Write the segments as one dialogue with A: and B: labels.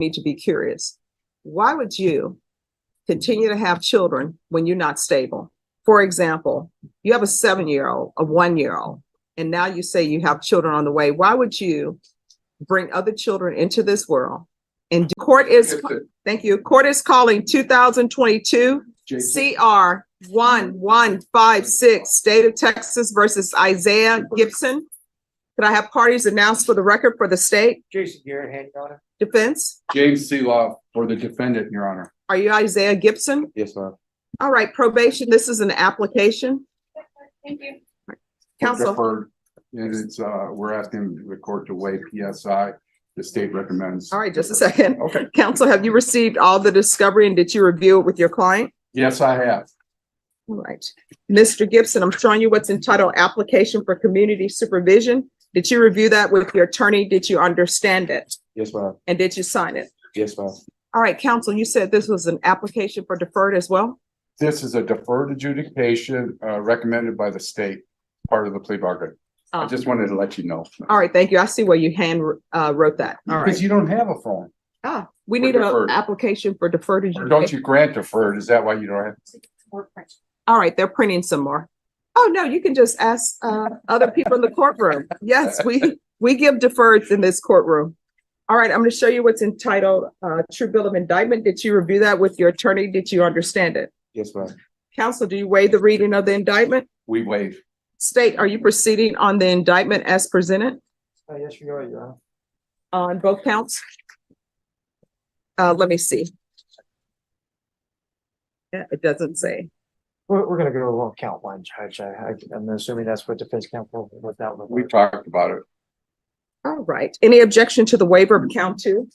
A: Need to be curious. Why would you continue to have children when you're not stable? For example, you have a 7-year-old, a 1-year-old, and now you say you have children on the way. Why would you bring other children into this world? And court is, thank you, court is calling 2022 CR 1156, State of Texas versus Isaiah Gibson. Could I have parties announced for the record for the state?
B: Jason Garrett, hand your honor.
A: Defense?
C: James Seeloff for the defendant, Your Honor.
A: Are you Isaiah Gibson?
C: Yes, ma'am.
A: All right, probation, this is an application.
D: Thank you.
A: Counsel.
C: Deferred, and it's, we're asking the court to waive PSI. The state recommends.
A: All right, just a second.
C: Okay.
A: Counsel, have you received all the discovery and did you review it with your client?
C: Yes, I have.
A: All right. Mr. Gibson, I'm showing you what's entitled Application for Community Supervision. Did you review that with your attorney? Did you understand it?
C: Yes, ma'am.
A: And did you sign it?
C: Yes, ma'am.
A: All right, counsel, you said this was an application for deferred as well?
C: This is a deferred adjudication recommended by the state, part of the plea bargain. I just wanted to let you know.
A: All right, thank you. I see where you hand wrote that. All
C: Because
A: right.
C: you don't have a phone.
A: We need an
C: deferred.
A: application for deferred
C: Or
A: adjudication.
C: don't you grant deferred? Is that why you don't have?
A: All right, they're printing some more. Oh, no, you can just ask other people in the courtroom. Yes, we give deferreds in this courtroom. All right, I'm going to show you what's entitled True Bill of Indictment. Did you review that with your attorney? Did you understand it?
C: Yes, ma'am.
A: Counsel, do you waive the reading of the indictment?
C: We waive.
A: State, are you proceeding on the indictment as presented
B: Yes, you are, your honor.
A: on both counts? Let me see. Yeah, it doesn't say.
B: We're gonna go to count one, Judge. I'm assuming that's what defense counsel was out with.
C: We talked about it.
A: All right. Any objection to the waiver of count two?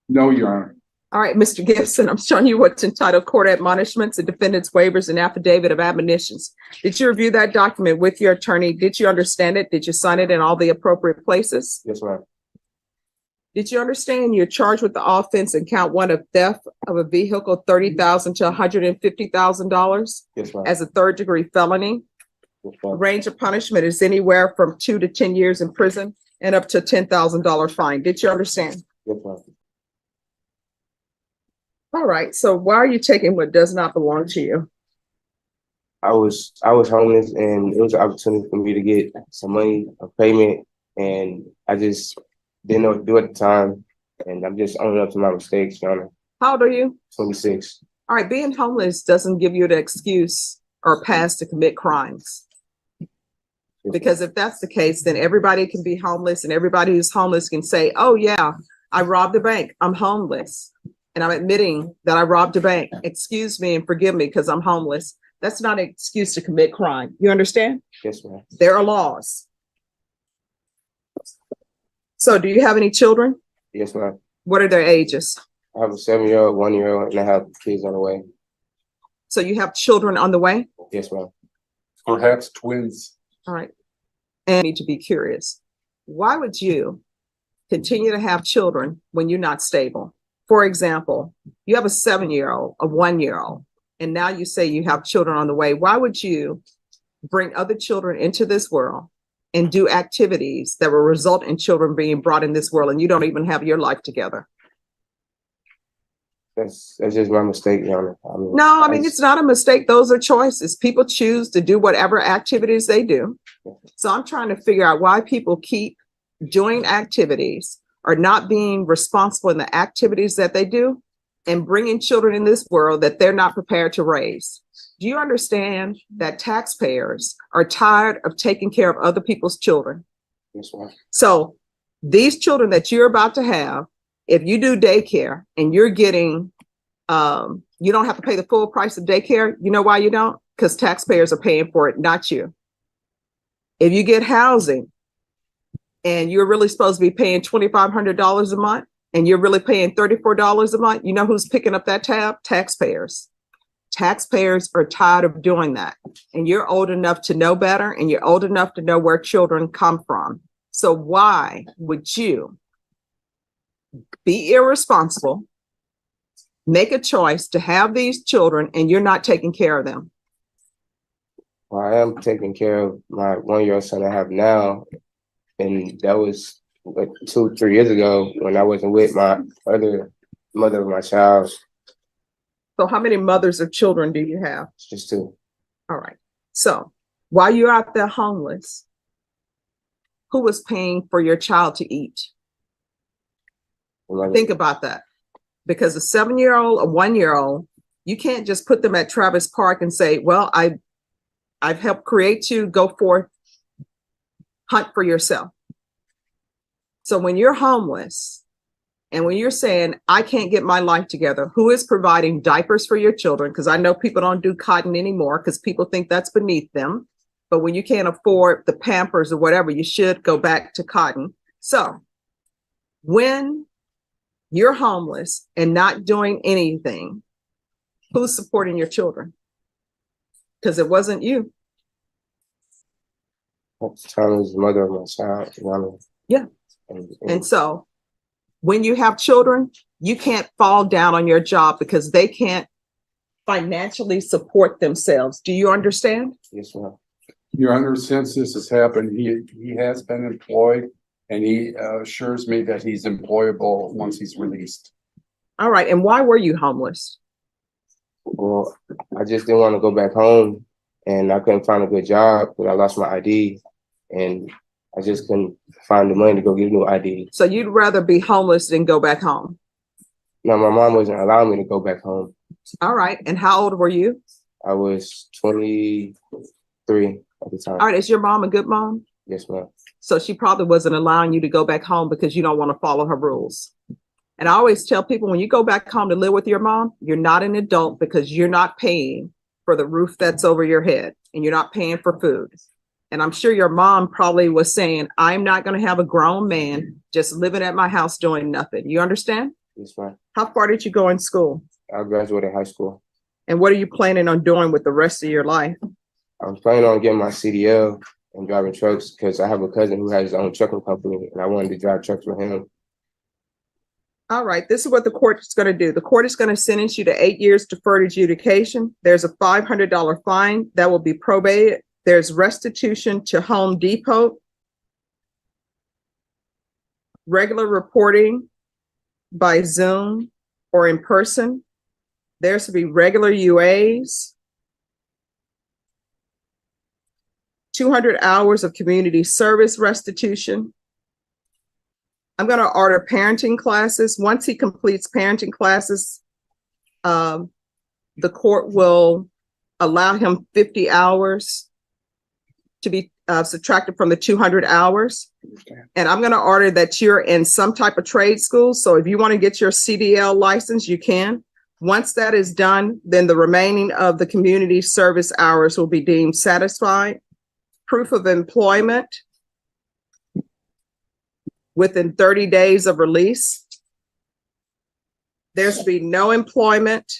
C: No, Your Honor.
A: All right, Mr. Gibson, I'm showing you what's entitled Court Admonishments and Defendant's Waivers and Affidavit of Admonitions. Did you review that document with your attorney? Did you understand it? Did you sign it in all the appropriate places?
C: Yes, ma'am.
A: Did you understand you're charged with the offense in count one of theft of a vehicle, $30,000 to $150,000
C: Yes, ma'am.
A: as a third-degree felony?
C: Yes,
A: The
C: ma'am.
A: range of punishment is anywhere from 2 to 10 years in prison and up to a $10,000 fine. Did you understand?
C: Yes, ma'am.
A: All right, so why are you taking what does not belong to you?
E: I was homeless and it was an opportunity for me to get some money, a payment, and I just didn't know what to do at the time. And I'm just owning up to my mistakes, Your Honor.
A: How old are you?
E: 26.
A: All right, being homeless doesn't give you the excuse or pass to commit crimes. Because if that's the case, then everybody can be homeless and everybody who's homeless can say, oh yeah, I robbed a bank, I'm homeless. And I'm admitting that I robbed a bank. Excuse me and forgive me because I'm homeless. That's not an excuse to commit crime. You understand?
E: Yes, ma'am.
A: There are laws. So do you have any children?
E: Yes, ma'am.
A: What are their ages?
E: I have a 7-year-old, 1-year-old, and I have kids on the way.
A: So you have children on the way?
E: Yes, ma'am.
C: Perhaps twins.
A: All right. And I need to be curious. Why would you continue to have children when you're not stable? For example, you have a 7-year-old, a 1-year-old, and now you say you have children on the way. Why would you bring other children into this world and do activities that will result in children being brought in this world and you don't even have your life together?
E: That's just my mistake, Your Honor.
A: No, I mean, it's not a mistake. Those are choices. People choose to do whatever activities they do. So I'm trying to figure out why people keep doing activities or not being responsible in the activities that they do and bringing children in this world that they're not prepared to raise. Do you understand that taxpayers are tired of taking care of other people's children?
E: Yes, ma'am.
A: So these children that you're about to have, if you do daycare and you're getting, you don't have to pay the full price of daycare. You know why you don't? Because taxpayers are paying for it, not you. If you get housing and you're really supposed to be paying $2,500 a month and you're really paying $34 a month, you know who's picking up that tab? Taxpayers. Taxpayers are tired of doing that. And you're old enough to know better and you're old enough to know where children come from. So why would you be irresponsible, make a choice to have these children and you're not taking care of them?
E: Well, I am taking care of my 1-year-old son I have now, and that was like 2, 3 years ago when I wasn't with my other mother of my child.
A: So how many mothers of children do you have?
E: It's just 2.
A: All right. So while you're out there homeless, who was paying for your child to eat? Think about that. Because a 7-year-old, a 1-year-old, you can't just put them at Travis Park and say, well, I've helped create you, go forth, hunt for yourself. So when you're homeless and when you're saying, I can't get my life together, who is providing diapers for your children? Because I know people don't do cotton anymore because people think that's beneath them. But when you can't afford the Pampers or whatever, you should go back to cotton. So when you're homeless and not doing anything, who's supporting your children? Because it wasn't you.
E: At the time, it was the mother of my child. You know?
A: Yeah.
E: And
A: And so when you have children, you can't fall down on your job because they can't financially support themselves. Do you understand?
E: yes, ma'am.
C: Your Honor, since this has happened, he has been employed and he assures me that he's employable once he's released.
A: All right. And why were you homeless?
E: Well, I just didn't want to go back home, and I couldn't find a good job because I lost my ID, and I just couldn't find the money to go get a new ID.
A: So you'd rather be homeless than go back home.
E: No, my mom wasn't allowing me to go back home.
A: All right. And how old were you?
E: I was 23 at the time.
A: All right. Is your mom a good mom?
E: Yes, ma'am.
A: So she probably wasn't allowing you to go back home because you don't want to follow her rules. And I always tell people, when you go back home to live with your mom, you're not an adult because you're not paying for the roof that's over your head and you're not paying for food. And I'm sure your mom probably was saying, I'm not going to have a grown man just living at my house doing nothing. You understand?
E: Yes, ma'am.
A: How far did you go in school?
E: I graduated high school.
A: And what are you planning on doing with the rest of your life?
E: I was planning on getting my CDL and driving trucks because I have a cousin who has his own trucking company, and I wanted to drive trucks with him.
A: All right, this is what the court is going to do. The court is going to sentence you to 8 years deferred adjudication. There's a $500 fine that will be probated. There's restitution to Home Depot. Regular reporting by Zoom or in person. There's to be regular UAs. 200 hours of community service restitution. I'm going to order parenting classes. Once he completes parenting classes, the court will allow him 50 hours to be subtracted from the 200 hours. And I'm going to order that you're in some type of trade school. So if you want to get your CDL license, you can. Once that is done, then the remaining of the community service hours will be deemed satisfied. Proof of employment within 30 days of release. There's to be no employment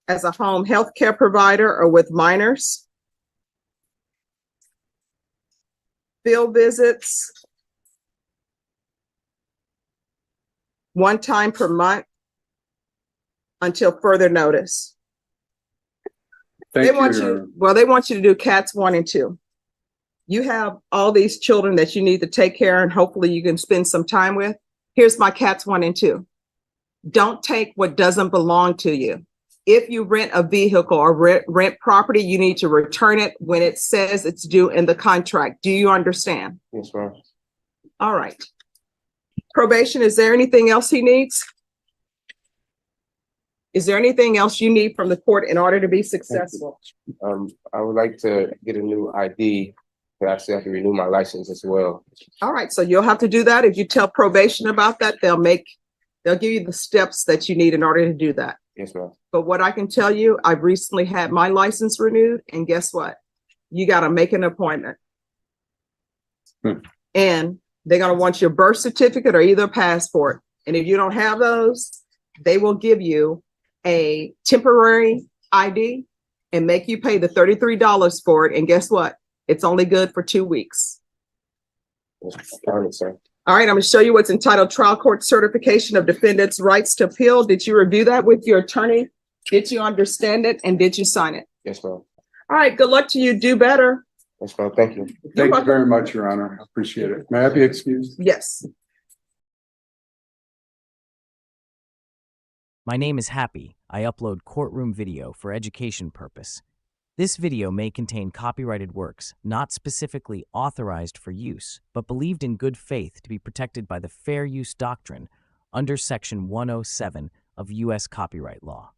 A: as a home health care provider or with minors. Field visits 1 time per month until further notice.
C: Thank
A: They
C: you,
A: want
C: Your Honor.
A: you, well, they want you to do cats 1 and 2. You have all these children that you need to take care of, and hopefully you can spend some time with. Here's my cats 1 and 2. Don't take what doesn't belong to you. If you rent a vehicle or rent property, you need to return it when it says it's due in the contract. Do you understand?
E: Yes, ma'am.
A: All right. Probation, is there anything else he needs? Is there anything else you need from the court in order to be successful?
E: I would like to get a new ID, but I still have to renew my license as well.
A: All right, so you'll have to do that. If you tell probation about that, they'll give you the steps that you need in order to do that.
E: Yes, ma'am.
A: But what I can tell you, I've recently had my license renewed, and guess what? You got to make an appointment. And they're going to want your birth certificate or either a passport. And if you don't have those, they will give you a temporary ID and make you pay the $33 for it. And guess what? It's only good for 2 weeks.
E: Got it, sir.
A: All right, I'm going to show you what's entitled Trial Court Certification of Defendant's Rights to Appeal. Did you review that with your attorney? Did you understand it? And did you sign it?
E: Yes, ma'am.
A: All right, good luck to you. Do better.
E: That's fine. Thank you.
A: You're
C: Thank you
A: welcome.
C: very much, Your Honor. I appreciate it. May I be excused?
A: Yes.
D: My name is Happy. I upload courtroom video for education purpose. This video may contain copyrighted works not specifically authorized for use, but believed in good faith to be protected by the fair use doctrine under Section 107 of U.S. copyright law.